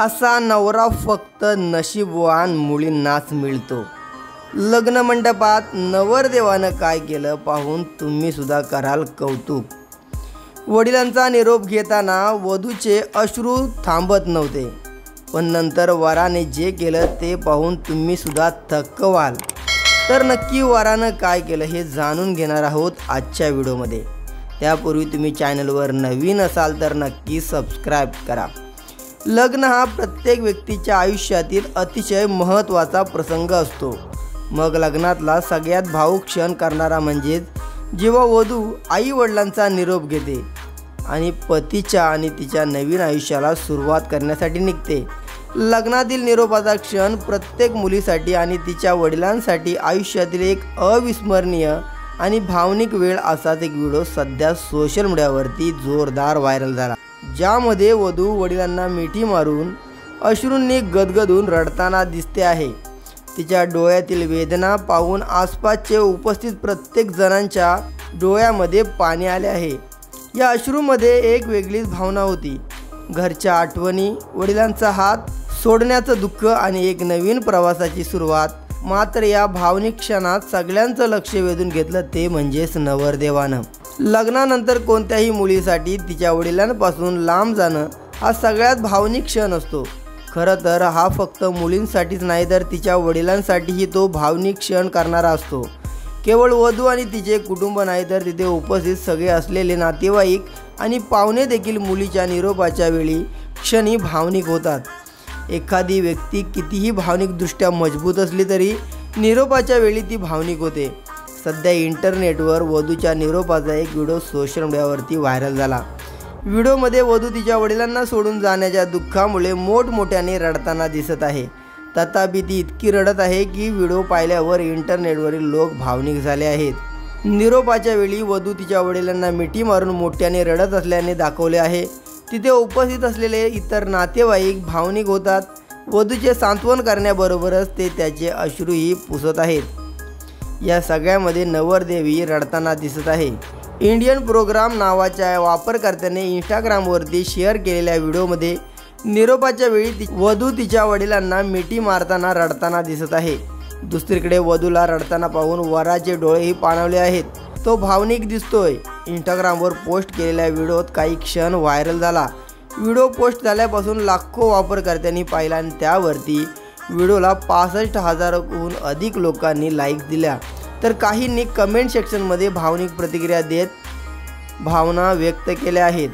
असा नवरा फक्त नशीबवान मुलींनाच मिळतो। लग्न मंडपात नवरदेवानं काय केलं पाहून तुम्ही सुद्धा कराल कौतुक। वडिलांचा निरोप घेताना वधूचे अश्रू थांबत नव्हते, पण नंतर वराने जे केलं ते पाहून तुम्ही सुद्धा थक्क व्हाल। तर नक्की वरानं काय केलं हे जाणून घेणार आहोत आजच्या व्हिडिओमध्ये। त्यापूर्वी तुम्ही चॅनलवर नवीन असाल तर नक्की सबस्क्राइब करा। लग्न हा प्रत्येक व्यक्तीच्या आयुष्यातील अतिशय महत्त्वाचा प्रसंग असतो। मग लग्नातला सगळ्यात भावुक क्षण करणारा म्हणजे जेव्हा वधू आई वडिलांचा निरोप घेते आणि पतीच्या आणि तिच्या नवीन आयुष्याला सुरुवात करण्यासाठी निघते। लग्नातील निरोपाचा क्षण प्रत्येक मुलीसाठी आणि तिच्या वडिलांसाठी आयुष्यातील एक अविस्मरणीय आणि भावनिक वेळ असाच एक व्हिडिओ सध्या सोशल मीडियावरती जोरदार व्हायरल झाला, ज्यामध्ये वधू वडिलांना मिठी मारून अश्रूंनी गदगदून रडताना दिसते आहे। तिच्या डोळ्यातील वेदना पाहून आसपासचे उपस्थित प्रत्येक जणांच्या डोळ्यामध्ये पाणी आले आहे। या अश्रूमध्ये एक वेगळीच भावना होती, घरच्या आठवणी, वडिलांचा हात सोडण्याचं दुःख आणि एक नवीन प्रवासाची सुरुवात। मात्र या भावनिक क्षणात सगळ्यांचं लक्ष वेधून घेतलं ते म्हणजेच नवरदेवानं। लग्नानंतर कोणत्याही मुलीसाठी तिच्या वडिलांपासून लांब जाणं हा सगळ्यात भावनिक क्षण असतो। खरं तर हा फक्त मुलींसाठीच नाही तर तिच्या वडिलांसाठीही तो भावनिक क्षण करणारा असतो। केवळ वधू आणि तिचे कुटुंब नाही तर तिथे उपस्थित सगळे असलेले नातेवाईक आणि पाहुणे देखील मुलीच्या निरोपाच्या वेळी क्षणी भावनिक होतात। एखादी व्यक्ती कितीही भावनिकदृष्ट्या मजबूत असली तरी निरोपाच्या वेळी ती भावनिक होते। सध्या इंटरनेटवर वधूच्या निरोपाचा एक व्हिडिओ सोशल मीडियावरती व्हायरल झाला। व्हिडिओमध्ये वधू तिच्या वडिलांना सोडून जाण्याच्या दुःखामुळे मोठमोठ्याने रडताना दिसत आहे। तथापि ती इतकी रडत आहे की व्हिडिओ पाहिल्यावर इंटरनेटवरील लोक भावनिक झाले आहेत। निरोपाच्या वेळी वधू तिच्या वडिलांना मिठी मारून मोठ्याने रडत असल्याने दाखवले आहे। तिथे उपस्थित असलेले इतर नातेवाईक भावनिक होतात। वधूचे सांत्वन करण्याबरोबरच ते त्याचे अश्रूही पुसत आहेत। या सगळ्यामध्ये नवरदेवी रडताना दिसत आहे। इंडियन प्रोग्राम नावाच्या वापरकर्त्याने इंस्टाग्रामवरती शेअर केलेल्या व्हिडिओमध्ये निरोपाच्या वेळी वधू तिच्या वडिलांना मिठी मारताना रडताना दिसत आहे। दुसरीकडे वधूला रडताना पाहून वराचे डोळेही पाणावले आहेत, तो भावनिक दिसतोय। इंस्टाग्रामवर पोस्ट केलेल्या व्हिडिओत काही क्षण व्हायरल झाला। व्हिडिओ पोस्ट झाल्यापासून लाखो वापरकर्त्यांनी पाहिला आणि त्यावरती व्हिडिओला 65,000हून अधिक लोकांनी लाईक्स दिल्या। तर काहींनी कमेंट सेक्शनमध्ये भावनिक प्रतिक्रिया देत भावना व्यक्त केल्या आहेत।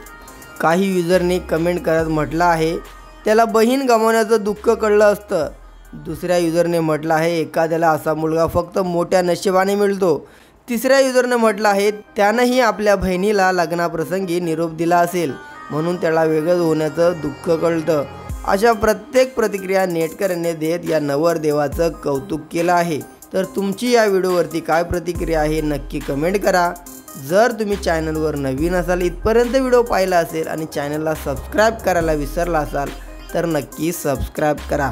काही युजरनी कमेंट करत म्हटलं आहे, त्याला बहीण गमावण्याचं दुःख कळलं असतं। दुसऱ्या युजरने म्हटलं आहे, एखाद्याला असा मुलगा फक्त मोठ्या नशिबाने मिळतो। तिसऱ्या युजरने म्हटलं आहे, त्यानंही आपल्या बहिणीला लग्नाप्रसंगी निरोप दिला असेल म्हणून त्याला वेगळं होण्याचं दुःख कळतं। अशा प्रत्येक प्रतिक्रिया नेटकऱ्यांनी देत या नवरदेवाचं कौतुक केलं आहे। तर तुमची या व्हिडिओवरती काय प्रतिक्रिया आहे नक्की कमेंट करा। जर तुम्ही चॅनलवर नवीन असाल, इथपर्यंत व्हिडिओ पाहिला असेल आणि चॅनलला सबस्क्राइब करायला विसरला असाल तर नक्की सबस्क्राइब करा।